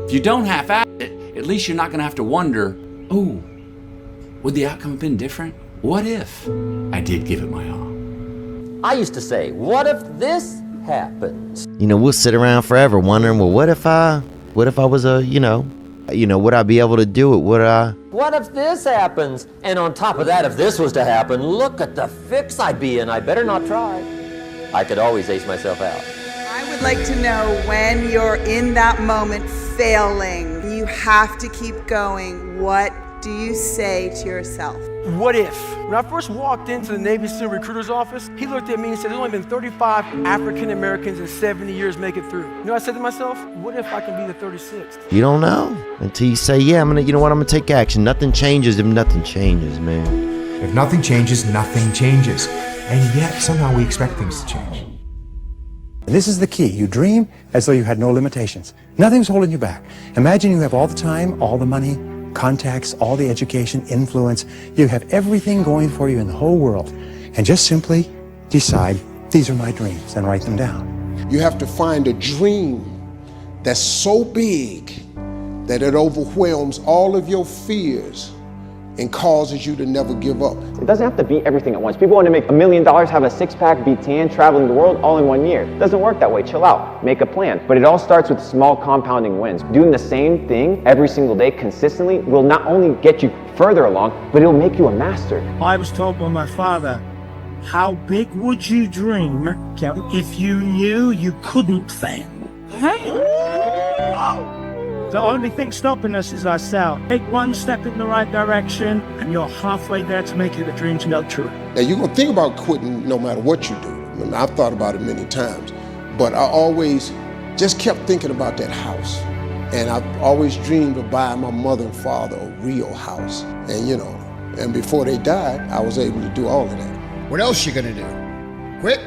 If you don't half-ass it, at least you're not gonna have to wonder, oh, would the outcome have been different? What if I did give it my all? I used to say, what if this happens? You know, we'll sit around forever wondering, well, what if I was a, would I be able to do it? What if this happens? And on top of that, if this was to happen, look at the fix I'd be in. I better not try. I could always ace myself out. I would like to know when you're in that moment failing, you have to keep going. What do you say to yourself? What if? When I first walked into the Navy SEAL recruiter's office, he looked at me and said, there's only been 35 African Americans in 70 years make it through. You know what I said to myself? What if I can be the 36th? You don't know until you say, yeah, I'm gonna take action. Nothing changes if nothing changes, man. If nothing changes, nothing changes. And yet, somehow we expect things to change. And this is the key. You dream as though you had no limitations. Nothing's holding you back. Imagine you have all the time, all the money, contacts, all the education, influence. You have everything going for you in the whole world. And just simply decide, these are my dreams, and write them down. You have to find a dream that's so big that it overwhelms all of your fears and causes you to never give up. It doesn't have to be everything at once. People want to make $1 million, have a six-pack, be tan, traveling the world all in 1 year. It doesn't work that way. Chill out. Make a plan. But it all starts with small compounding wins. Doing the same thing every single day consistently will not only get you further along, but it'll make you a master. I was told by my father, how big would you dream if you knew you couldn't fail? The only thing stopping us is ourselves. Take one step in the right direction, and you're halfway there to making the dreams come true. Now, you're going to think about quitting no matter what you do. I mean, I've thought about it many times, but I always just kept thinking about that house. And I've always dreamed of buying my mother and father a real house. And, and before they died, I was able to do all of that. What else you going to do? Quit?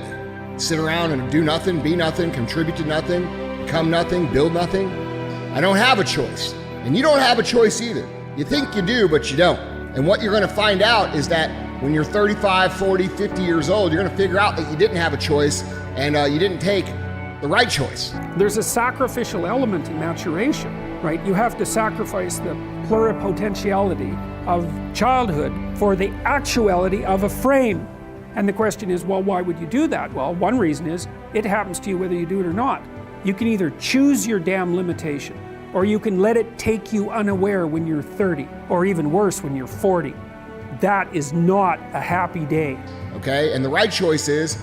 Sit around and do nothing, be nothing, contribute to nothing, become nothing, build nothing? I don't have a choice, and you don't have a choice either. You think you do, but you don't. And what you're gonna find out is that when you're 35, 40, 50 years old, you're gonna figure out that you didn't have a choice and you didn't take the right choice. There's a sacrificial element in maturation, right? You have to sacrifice the pluripotentiality of childhood for the actuality of a frame. And the question is, well, why would you do that? Well, one reason is it happens to you whether you do it or not. You can either choose your damn limitation, or you can let it take you unaware when you're 30, or even worse, when you're 40. That is not a happy day. Okay, and the right choice is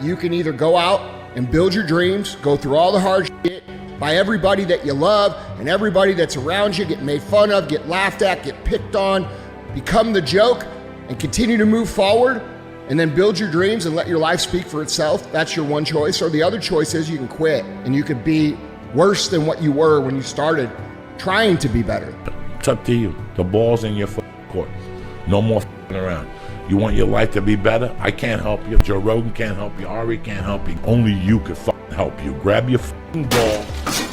you can either go out and build your dreams, go through all the hard shit, by everybody that you love and everybody that's around you, get made fun of, get laughed at, get picked on, become the joke, and continue to move forward, and then build your dreams and let your life speak for itself. That's your one choice. Or the other choice is you can quit and you could be worse than what you were when you started trying to be better. It's up to you. The ball's in your court. No more around. You want your life to be better? I can't help you. Joe Rogan can't help you. Ari can't help you. Only you can help you. Grab your ball,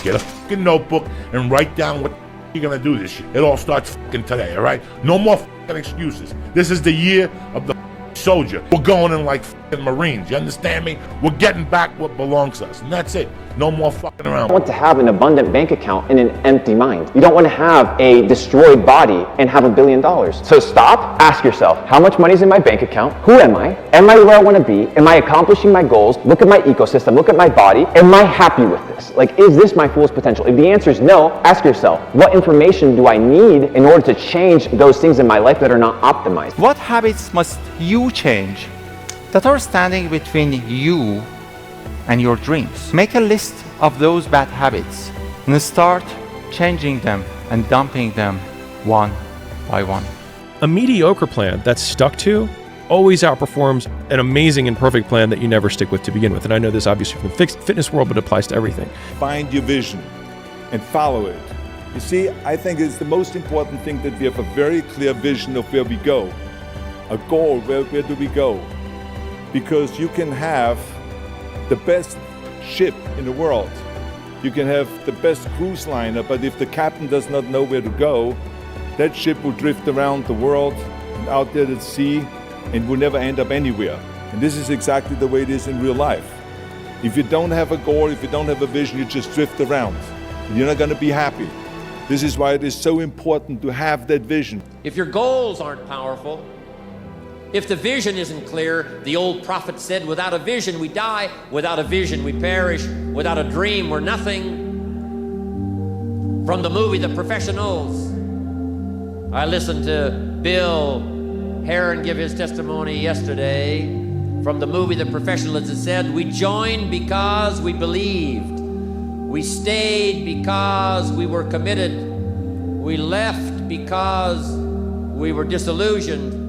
get a notebook, and write down what you're gonna do this year. It all starts today, all right? No more excuses. This is the year of the soldier. We're going in like Marines, you understand me? We're getting back what belongs to us, and that's it. No more fucking around. You want to have an abundant bank account and an empty mind. You don't want to have a destroyed body and have $1 billion. So stop, ask yourself, how much money is in my bank account? Who am I? Am I where I want to be? Am I accomplishing my goals? Look at my ecosystem, look at my body. Am I happy with this? Like, is this my fullest potential? If the answer is no, ask yourself, what information do I need in order to change those things in my life that are not optimized? What habits must you change that are standing between you and your dreams? Make a list of those bad habits and start changing them and dumping them one by one. A mediocre plan that's stuck to always outperforms an amazing and perfect plan that you never stick with to begin with. And I know this obviously from the fitness world, but it applies to everything. Find your vision and follow it. You see, I think it's the most important thing that we have a very clear vision of where we go. A goal, where do we go? Because you can have the best ship in the world. You can have the best cruise liner, but if the captain does not know where to go, that ship will drift around the world and out there at sea and will never end up anywhere. And this is exactly the way it is in real life. If you don't have a goal, if you don't have a vision, you just drift around. You're not going to be happy. This is why it is so important to have that vision. If your goals aren't powerful, if the vision isn't clear, the old prophet said, without a vision we die, without a vision we perish, without a dream we're nothing. From the movie The Professionals, I listened to Bill Heron give his testimony yesterday. From the movie The Professionals, it said, we joined because we believed. We stayed because we were committed. We left because we were disillusioned.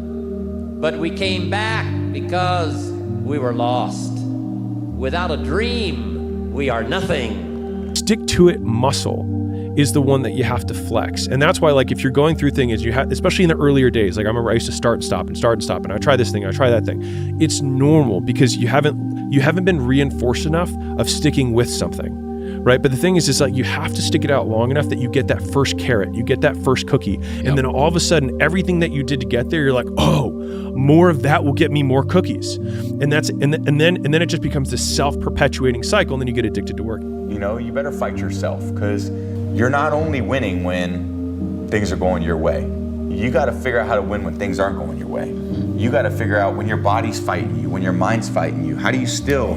But we came back because we were lost. Without a dream, we are nothing. Stick to it muscle is the one that you have to flex. And that's why, like, if you're going through things, you have, especially in the earlier days, like I remember I used to start and stop, and I try this thing, I try that thing. It's normal because you haven't been reinforced enough of sticking with something. Right? But the thing is like you have to stick it out long enough that you get that first carrot, you get that first cookie, and then all of a sudden everything that you did to get there, you're like, oh, more of that will get me more cookies. And then it just becomes this self-perpetuating cycle, and then you get addicted to work. You know, you better fight yourself, because you're not only winning when things are going your way. You got to figure out how to win when things aren't going your way. You got to figure out when your body's fighting you, when your mind's fighting you. How do you still,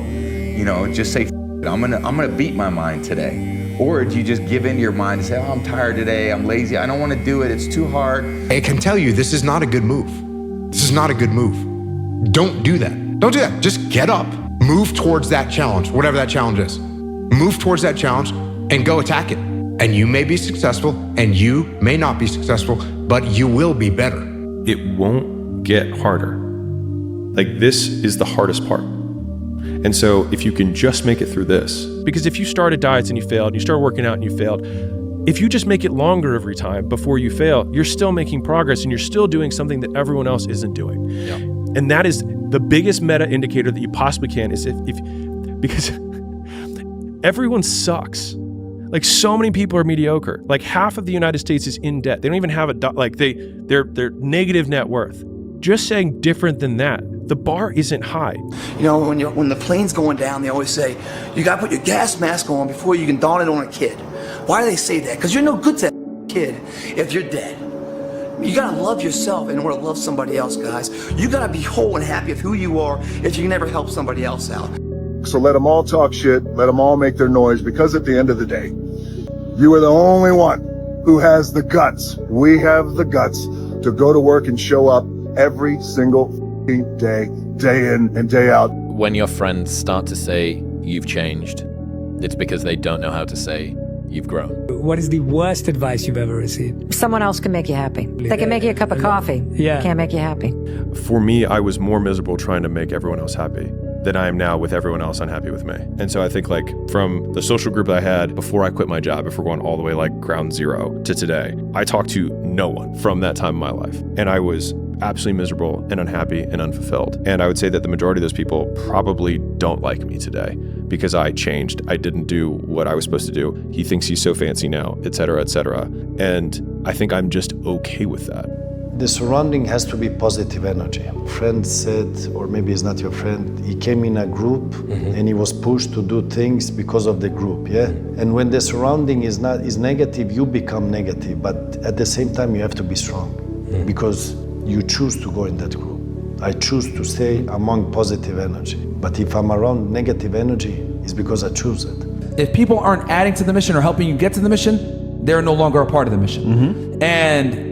just say, I'm gonna beat my mind today? Or do you just give in to your mind and say, oh, I'm tired today, I'm lazy, I don't want to do it, it's too hard? I can tell you, this is not a good move. This is not a good move. Don't do that. Don't do that. Just get up, move towards that challenge, whatever that challenge is. Move towards that challenge and go attack it. And you may be successful and you may not be successful, but you will be better. It won't get harder. Like, this is the hardest part. And so if you can just make it through this, because if you started diets and you failed, and you started working out and you failed, if you just make it longer every time before you fail, you're still making progress and you're still doing something that everyone else isn't doing. Yeah. And that is the biggest meta indicator that you possibly can, is because everyone sucks. Like, so many people are mediocre. Like, half of the United States is in debt. They don't even have they're negative net worth. Just saying different than that. The bar isn't high. You know, when the plane's going down, they always say, you gotta put your gas mask on before you can don it on a kid. Why do they say that? Because you're no good to that kid if you're dead. You gotta love yourself in order to love somebody else, guys. You gotta be whole and happy of who you are if you can never help somebody else out. So let them all talk shit, let them all make their noise, because at the end of the day, you are the only one who has the guts. We have the guts to go to work and show up every single day, day in and day out. When your friends start to say you've changed, it's because they don't know how to say you've grown. What is the worst advice you've ever received? Someone else can make you happy. They can make you a cup of coffee. Yeah. Can't make you happy. For me, I was more miserable trying to make everyone else happy than I am now with everyone else unhappy with me. And so I think, like, from the social group that I had before I quit my job, if we're going all the way like ground zero to today, I talked to no one from that time in my life. And I was absolutely miserable and unhappy and unfulfilled. And I would say that the majority of those people probably don't like me today because I changed. I didn't do what I was supposed to do. He thinks he's so fancy now, et cetera, et cetera. And I think I'm just okay with that. The surrounding has to be positive energy. A friend said, or maybe it's not your friend, he came in a group and he was pushed to do things because of the group, yeah? And when the surrounding is negative, you become negative, but at the same time you have to be strong because you choose to go in that group. I choose to stay among positive energy, but if I'm around negative energy, it's because I choose it. If people aren't adding to the mission or helping you get to the mission, they're no longer a part of the mission. And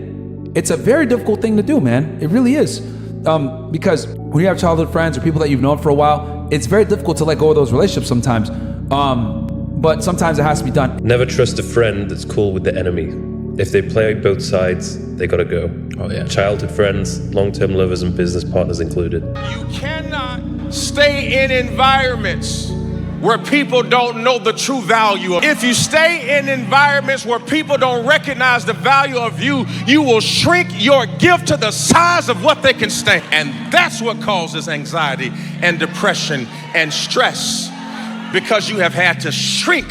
it's a very difficult thing to do, man. It really is. Because when you have childhood friends or people that you've known for a while, it's very difficult to let go of those relationships sometimes. But sometimes it has to be done. Never trust a friend that's cool with the enemy. If they play both sides, they gotta go. Oh yeah. Childhood friends, long-term lovers, and business partners included. You cannot stay in environments where people don't know the true value of. If you stay in environments where people don't recognize the value of you, you will shrink your gift to the size of what they can stand. And that's what causes anxiety and depression and stress, because you have had to shrink.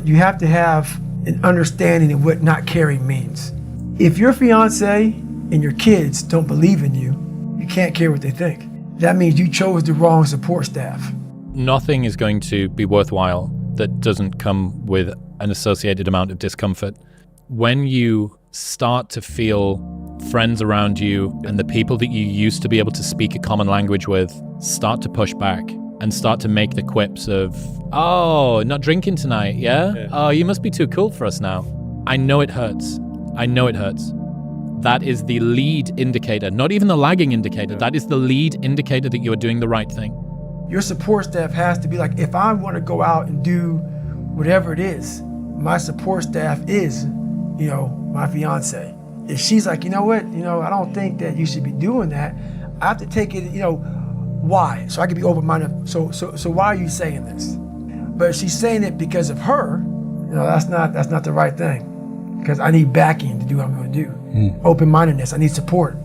You have to have an understanding of what not caring means. If your fiance and your kids don't believe in you, you can't care what they think. That means you chose the wrong support staff. Nothing is going to be worthwhile that doesn't come with an associated amount of discomfort. When you start to feel friends around you and the people that you used to be able to speak a common language with start to push back and start to make the quips of, oh, not drinking tonight, yeah? Oh, you must be too cool for us now. I know it hurts. I know it hurts. That is the lead indicator, not even the lagging indicator. That is the lead indicator that you are doing the right thing. Your support staff has to be like, if I want to go out and do whatever it is, my support staff is, my fiance. If she's like, you know what, I don't think that you should be doing that, I have to take it, why? So I can be open-minded. So why are you saying this? But if she's saying it because of her, that's not the right thing. Because I need backing to do what I'm going to do. Open-mindedness. I need support.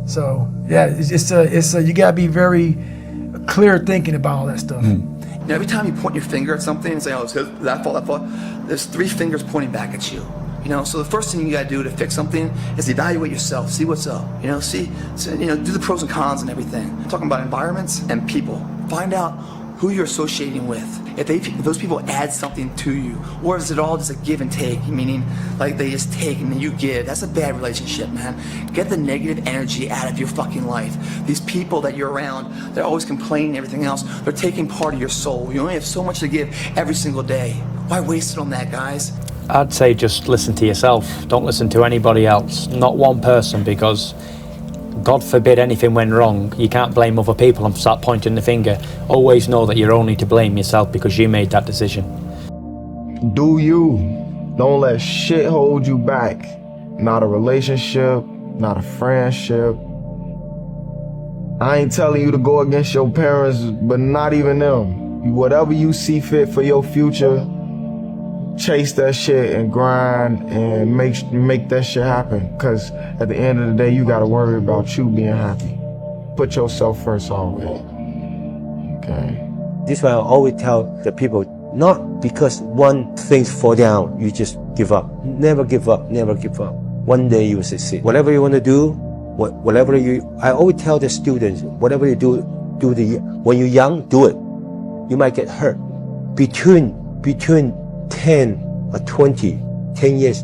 So yeah, it's you gotta be very clear thinking about all that stuff. Every time you point your finger at something and say, "Oh, it's that fault," there's 3 fingers pointing back at you. So the first thing you gotta do to fix something is evaluate yourself, see what's up. Do the pros and cons and everything. I'm talking about environments and people. Find out who you're associating with. If those people add something to you, or is it all just a give and take, meaning like they just take and then you give? That's a bad relationship, man. Get the negative energy out of your fucking life. These people that you're around, they're always complaining and everything else. They're taking part of your soul. You only have so much to give every single day. Why waste it on that, guys? I'd say just listen to yourself. Don't listen to anybody else, not one person, because God forbid anything went wrong. You can't blame other people and start pointing the finger. Always know that you're only to blame yourself because you made that decision. Do you. Don't let shit hold you back. Not a relationship, not a friendship. I ain't telling you to go against your parents, but not even them. Whatever you see fit for your future, chase that shit and grind and make that shit happen. Cause at the end of the day, you gotta worry about you being happy. Put yourself first always. Okay. This is why I always tell the people, not because one thing fall down, you just give up. Never give up, never give up. One day you will succeed. Whatever you want to do, I always tell the students, whatever you do when you're young, do it. You might get hurt. Between 10 or 20, 10 years,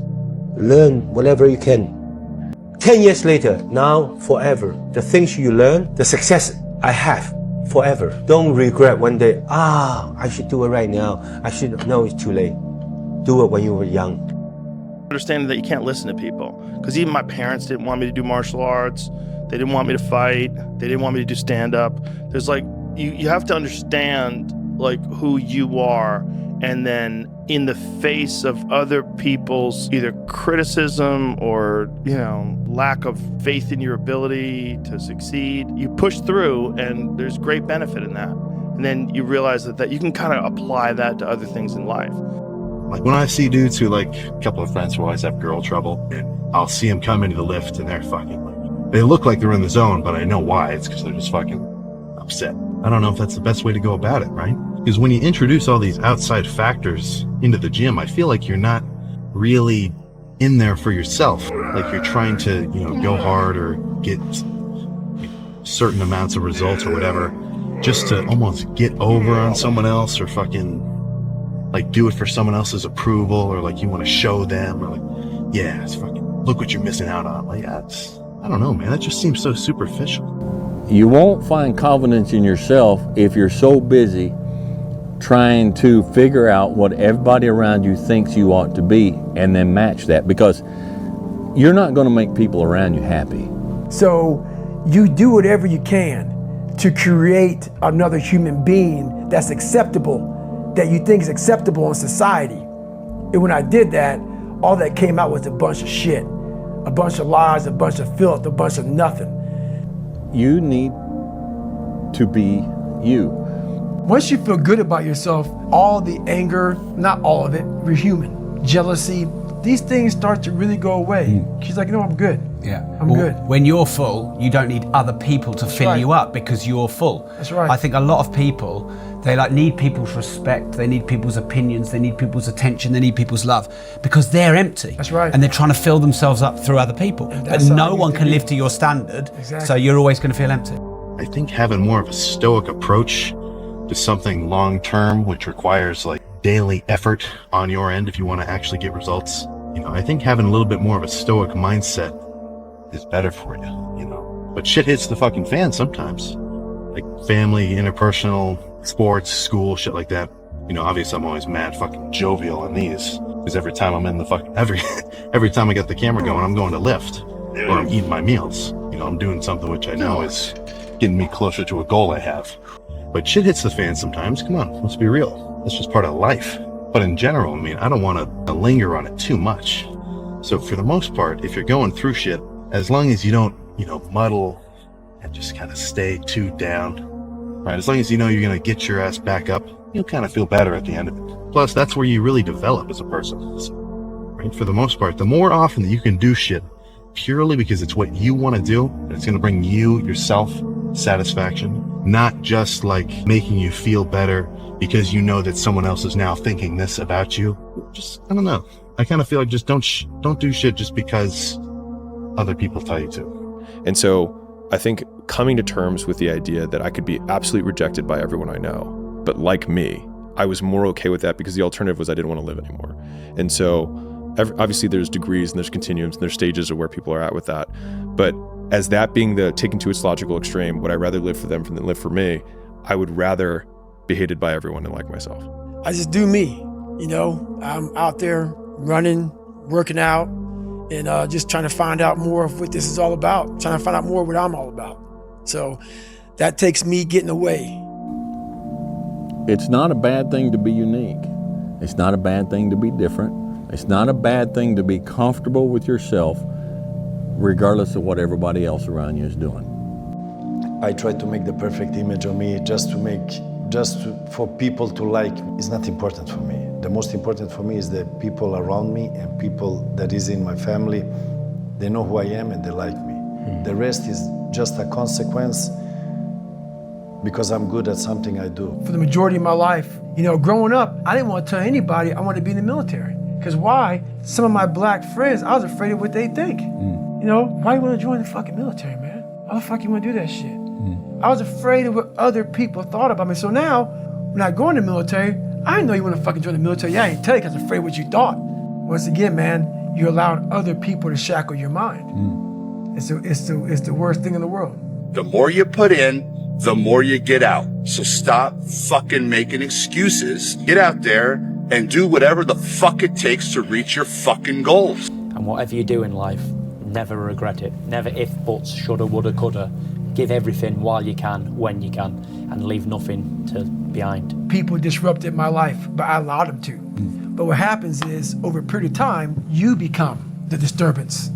learn whatever you can. 10 years later, now, forever, the things you learn, the success I have, forever. Don't regret one day, I should do it right now. No, it's too late. Do it when you were young. Understanding that you can't listen to people. Because even my parents didn't want me to do martial arts. They didn't want me to fight. They didn't want me to do stand-up. There's you have to understand who you are, and then in the face of other people's either criticism or lack of faith in your ability to succeed, you push through, and there's great benefit in that. And then you realize that you can kind of apply that to other things in life. Like when I see dudes who, like a couple of friends who always have girl trouble, I'll see them come into the lift and they're fucking they look like they're in the zone, but I know why. It's because they're just fucking upset. I don't know if that's the best way to go about it, right? Because when you introduce all these outside factors into the gym, I feel like you're not really in there for yourself. Like you're trying to, go hard or get certain amounts of results or whatever, just to almost get over on someone else, or fucking do it for someone else's approval, or you want to show them, or it's fucking, look what you're missing out on. I don't know, man, that just seems so superficial. You won't find confidence in yourself if you're so busy trying to figure out what everybody around you thinks you ought to be and then match that, because you're not going to make people around you happy. So you do whatever you can to create another human being that's acceptable, that you think is acceptable in society. And when I did that, all that came out was a bunch of shit, a bunch of lies, a bunch of filth, a bunch of nothing. You need to be you. Once you feel good about yourself, all the anger, not all of it, we're human, jealousy, these things start to really go away. She's like, I'm good. Yeah, I'm good. When you're full, you don't need other people to fill you up because you're full. That's right. I think a lot of people, they need people's respect, they need people's opinions, they need people's attention, they need people's love, because they're empty. That's right. And they're trying to fill themselves up through other people. But no one can live to your standard, so you're always going to feel empty. I think having more of a stoic approach to something long-term, which requires daily effort on your end if you want to actually get results. I think having a little bit more of a stoic mindset is better for you, But shit hits the fucking fan sometimes. Like family, interpersonal, sports, school, shit like that. Obviously I'm always mad fucking jovial on these. Because every time I'm in the every time I get the camera going, I'm going to lift. Or I'm eating my meals. I'm doing something which I know is getting me closer to a goal I have. But shit hits the fan sometimes. Come on, let's be real. That's just part of life. But in general, I don't want to linger on it too much. So for the most part, if you're going through shit, as long as you don't, muddle and just kind of stay too down, right? As long as you know you're going to get your ass back up, you'll kind of feel better at the end of it. Plus, that's where you really develop as a person. So, right? For the most part, the more often that you can do shit purely because it's what you want to do, and it's going to bring you, yourself, satisfaction, not just like making you feel better because you know that someone else is now thinking this about you. Just, I don't know. I kind of feel like just don't do shit just because other people tell you to. And so I think coming to terms with the idea that I could be absolutely rejected by everyone I know, but like me, I was more okay with that because the alternative was I didn't want to live anymore. And so obviously there's degrees and there's continuums and there's stages of where people are at with that. But as that being the taken to its logical extreme, would I rather live for them than live for me? I would rather be hated by everyone and like myself. I just do me, I'm out there running, working out, and just trying to find out more of what this is all about, trying to find out more what I'm all about. So that takes me getting away. It's not a bad thing to be unique. It's not a bad thing to be different. It's not a bad thing to be comfortable with yourself, regardless of what everybody else around you is doing. I try to make the perfect image of me for people to like me. It's not important for me. The most important for me is the people around me and people that is in my family. They know who I am and they like me. The rest is just a consequence because I'm good at something I do. For the majority of my life, growing up, I didn't want to tell anybody I wanted to be in the military. Because why? Some of my black friends, I was afraid of what they think. Why you want to join the fucking military, man? Why the fuck you want to do that shit? I was afraid of what other people thought about me. So now, when I go in the military, I didn't know you want to fucking join the military. Yeah, I didn't tell you because I was afraid of what you thought. Once again, man, you allowed other people to shackle your mind. It's the worst thing in the world. The more you put in, the more you get out. So stop fucking making excuses. Get out there and do whatever the fuck it takes to reach your fucking goals. And whatever you do in life, never regret it. Never if, buts, shoulda, woulda, coulda. Give everything while you can, when you can, and leave nothing behind. People disrupted my life, but I allowed them to. But what happens is, over a period of time, you become the disturbance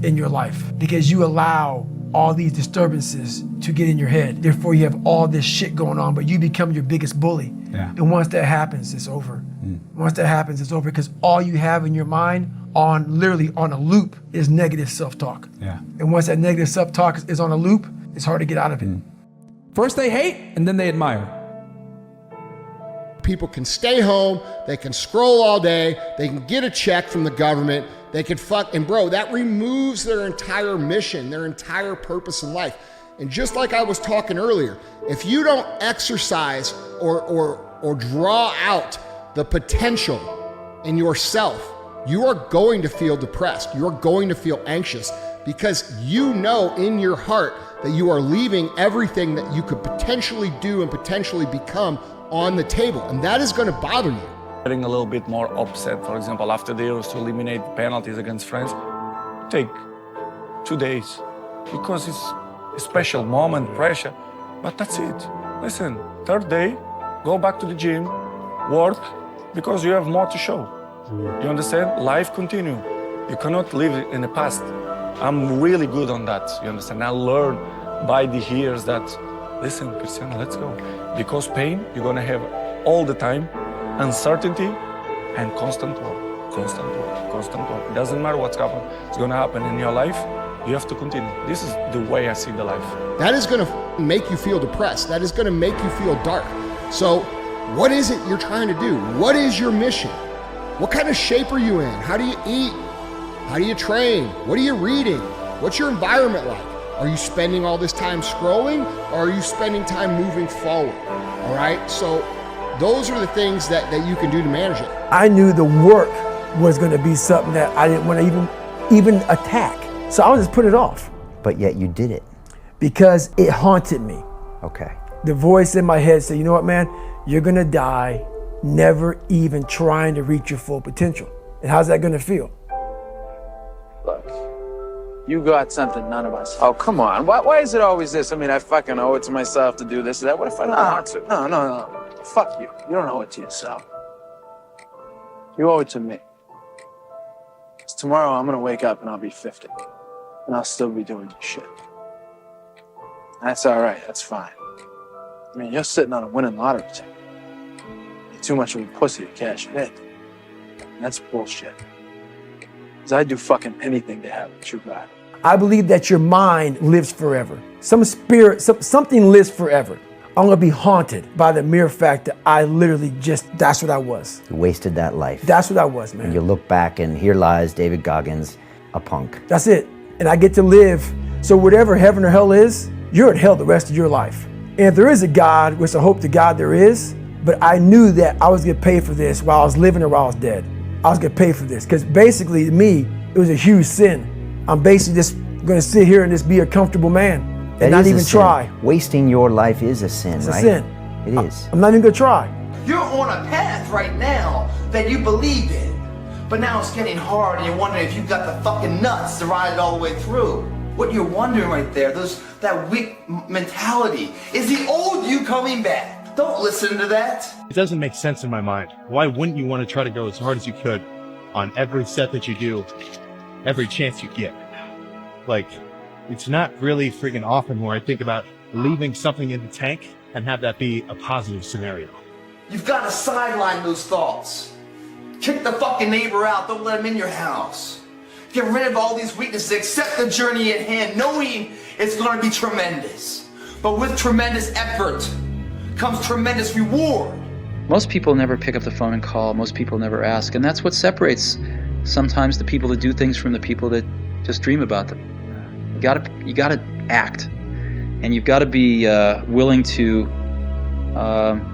in your life because you allow all these disturbances to get in your head. Therefore, you have all this shit going on, but you become your biggest bully. Yeah. And once that happens, it's over. Once that happens, it's over because all you have in your mind literally on a loop is negative self-talk. Yeah. And once that negative self-talk is on a loop, it's hard to get out of it. First they hate, and then they admire. People can stay home, they can scroll all day, they can get a check from the government, they can and bro, that removes their entire mission, their entire purpose in life. And just like I was talking earlier, if you don't exercise or draw out the potential in yourself, you are going to feel depressed. You are going to feel anxious because you know in your heart that you are leaving everything that you could potentially do and potentially become on the table. And that is going to bother you. Getting a little bit more upset, for example, after the Euros to eliminate penalties against France, take 2 days because it's a special moment, pressure, but that's it. Listen, third day, go back to the gym, work, because you have more to show. You understand? Life continue. You cannot live in the past. I'm really good on that, you understand? I learned by the years that, listen, Cristiano, let's go. Because pain, you're gonna have all the time, uncertainty and constant work, constant work, constant work. It doesn't matter what's happening. It's gonna happen in your life. You have to continue. This is the way I see the life. That is gonna make you feel depressed. That is gonna make you feel dark. So what is it you're trying to do? What is your mission? What kind of shape are you in? How do you eat? How do you train? What are you reading? What's your environment like? Are you spending all this time scrolling or are you spending time moving forward? All right, so Those are the things that you can do to manage it. I knew the work was going to be something that I didn't want to even attack. So I would just put it off. But yet you did it. Because it haunted me. Okay. The voice in my head said, you know what, man? You're going to die never even trying to reach your full potential. And how's that going to feel? Look, you got something none of us. Oh, come on. Why is it always this? I mean, I fucking owe it to myself to do this or that. What if I don't want to? No. Fuck you. You don't owe it to yourself. You owe it to me. Because tomorrow I'm going to wake up and I'll be 50. And I'll still be doing this shit. That's all right. That's fine. I mean, you're sitting on a winning lottery ticket. You're too much of a pussy to cash it in. And that's bullshit. Because I'd do fucking anything to have what you got. I believe that your mind lives forever. Some spirit, something lives forever. I'm gonna be haunted by the mere fact that I literally that's what I was. You wasted that life. That's what I was, man. And you look back and here lies David Goggins, a punk. That's it. And I get to live. So whatever heaven or hell is, you're in hell the rest of your life. And if there is a God, which I hope to God there is, but I knew that I was getting paid for this while I was living or while I was dead. I was getting paid for this. Because basically, to me, it was a huge sin. I'm basically just gonna sit here and just be a comfortable man and not even try. Wasting your life is a sin, it's right? It's a sin. It is. I'm not even gonna try. You're on a path right now that you believe in. But now it's getting hard and you're wondering if you've got the fucking nuts to ride it all the way through. What you're wondering right there, that weak mentality, is the old you coming back. Don't listen to that. It doesn't make sense in my mind. Why wouldn't you want to try to go as hard as you could on every set that you do, every chance you get? Like, it's not really freaking often where I think about leaving something in the tank and have that be a positive scenario. You've got to sideline those thoughts. Kick the fucking neighbor out, don't let him in your house. Get rid of all these weaknesses, accept the journey at hand, knowing it's gonna be tremendous. But with tremendous effort comes tremendous reward. Most people never pick up the phone and call, most people never ask, and that's what separates sometimes the people that do things from the people that just dream about them. You gotta act, and you've gotta be willing to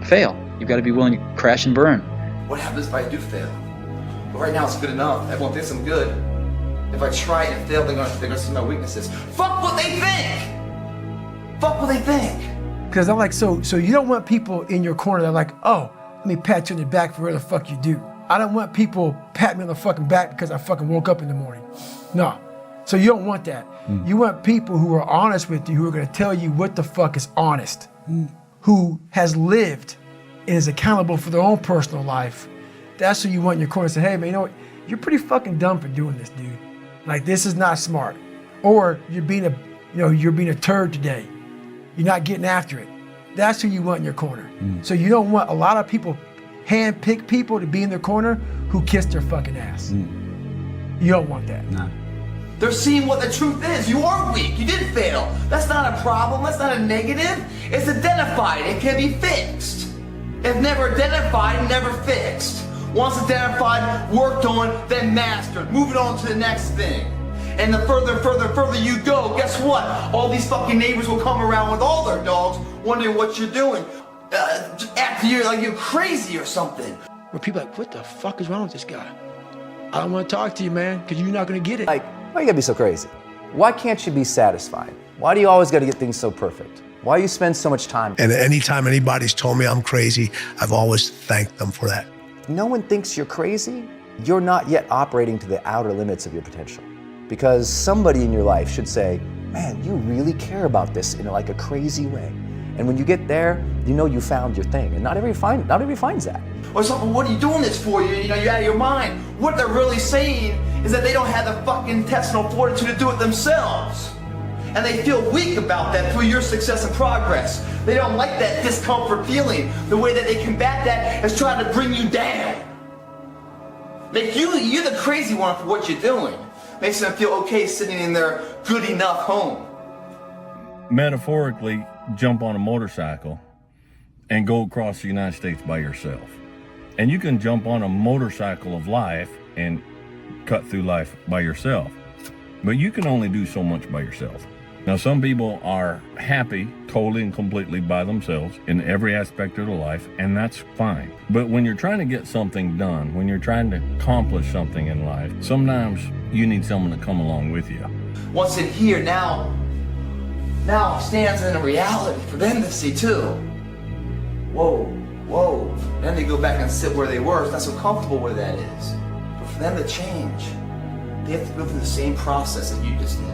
fail. You've gotta be willing to crash and burn. What happens if I do fail? Well, right now it's good enough. Everyone thinks I'm good. If I try and fail, they're gonna see my weaknesses. Fuck what they think! Fuck what they think! Because I'm like, so you don't want people in your corner that are like, oh, let me pat you on the back for whatever the fuck you do. I don't want people pat me on the fucking back because I fucking woke up in the morning. No. So you don't want that. You want people who are honest with you, who are gonna tell you what the fuck is honest, who has lived and is accountable for their own personal life. That's who you want in your corner. Say, hey man, you know what? You're pretty fucking dumb for doing this, dude. Like, this is not smart. Or you're being a turd today. You're not getting after it. That's who you want in your corner. So you don't want a lot of people, hand-pick people to be in their corner who kiss their fucking ass. You don't want that. No. They're seeing what the truth is. You are weak. You did fail. That's not a problem. That's not a negative. It's identified. It can be fixed. If never identified, never fixed. Once identified, worked on, then mastered. Moving on to the next thing. And the further you go, guess what? All these fucking neighbors will come around with all their dogs, wondering what you're doing. After you're like you're crazy or something. Where people are like, what the fuck is wrong with this guy? I don't want to talk to you, man, because you're not going to get it. Like, why you gotta be so crazy? Why can't you be satisfied? Why do you always gotta get things so perfect? Why you spend so much time? And anytime anybody's told me I'm crazy, I've always thanked them for that. No one thinks you're crazy. You're not yet operating to the outer limits of your potential. Because somebody in your life should say, man, you really care about this in like a crazy way. And when you get there, you know you found your thing. And not everybody finds that. Or something, what are you doing this for? You're out of your mind. What they're really saying is that they don't have the fucking intestinal fortitude to do it themselves. And they feel weak about that through your success and progress. They don't like that discomfort feeling. The way that they combat that is trying to bring you down. Make you're the crazy one for what you're doing. Makes them feel okay sitting in their good enough home. Metaphorically, jump on a motorcycle and go across the United States by yourself. And you can jump on a motorcycle of life and cut through life by yourself. But you can only do so much by yourself. Now, some people are happy totally and completely by themselves in every aspect of their life, and that's fine. But when you're trying to get something done, when you're trying to accomplish something in life, sometimes you need someone to come along with you. Once in here, now stands in a reality for them to see too. Whoa, whoa. Then they go back and sit where they were. It's not so comfortable where that is. But for them to change, they have to go through the same process that you just did.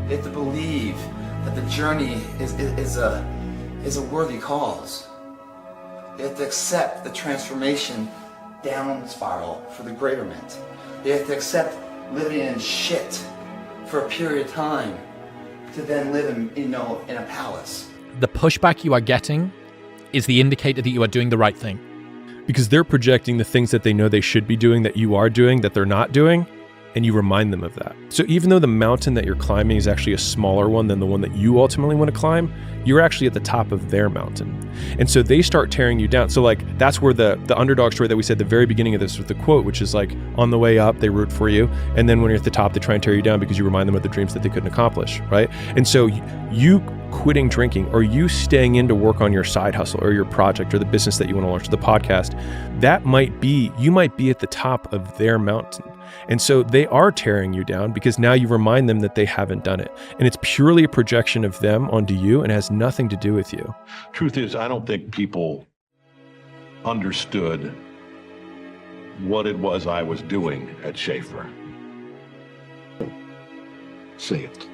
They have to believe that the journey is a worthy cause. They have to accept the transformation down the spiral for the greaterment. They have to accept living in shit for a period of time to then live in a palace. The pushback you are getting is the indicator that you are doing the right thing. Because they're projecting the things that they know they should be doing that you are doing that they're not doing, and you remind them of that. So even though the mountain that you're climbing is actually a smaller one than the one that you ultimately want to climb, you're actually at the top of their mountain. And so they start tearing you down. So like, that's where the underdog story that we said at the very beginning of this with the quote, which is like, on the way up, they root for you. And then when you're at the top, they try and tear you down because you remind them of the dreams that they couldn't accomplish, right? And so you quitting drinking, or you staying in to work on your side hustle or your project or the business that you want to launch, or the podcast, you might be at the top of their mountain. And so they are tearing you down because now you remind them that they haven't done it. And it's purely a projection of them onto you and has nothing to do with you. Truth is, I don't think people understood what it was I was doing at Schaefer. Say it.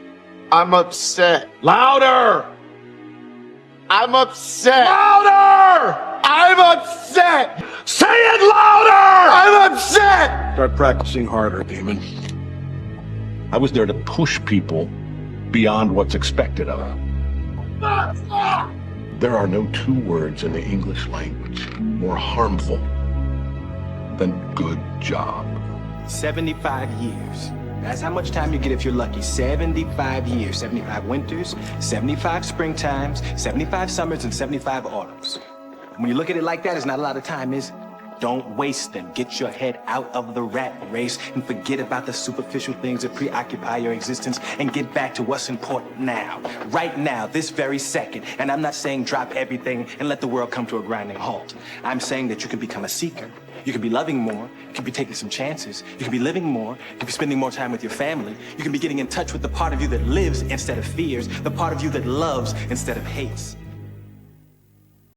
I'm upset. Louder! I'm upset. Louder! I'm upset. Say it louder! I'm upset. Start practicing harder, Demon. I was there to push people beyond what's expected of them. There are no two words in the English language more harmful than good job. 75 years. That's how much time you get if you're lucky. 75 years, 75 winters, 75 springtimes, 75 summers, and 75 autumns. When you look at it like that, it's not a lot of time, is it? Don't waste them. Get your head out of the rat race and forget about the superficial things that preoccupy your existence and get back to what's important now. Right now, this very second. And I'm not saying drop everything and let the world come to a grinding halt. I'm saying that you can become a seeker. You can be loving more. You can be taking some chances. You can be living more. You can be spending more time with your family. You can be getting in touch with the part of you that lives instead of fears, the part of you that loves instead of hates.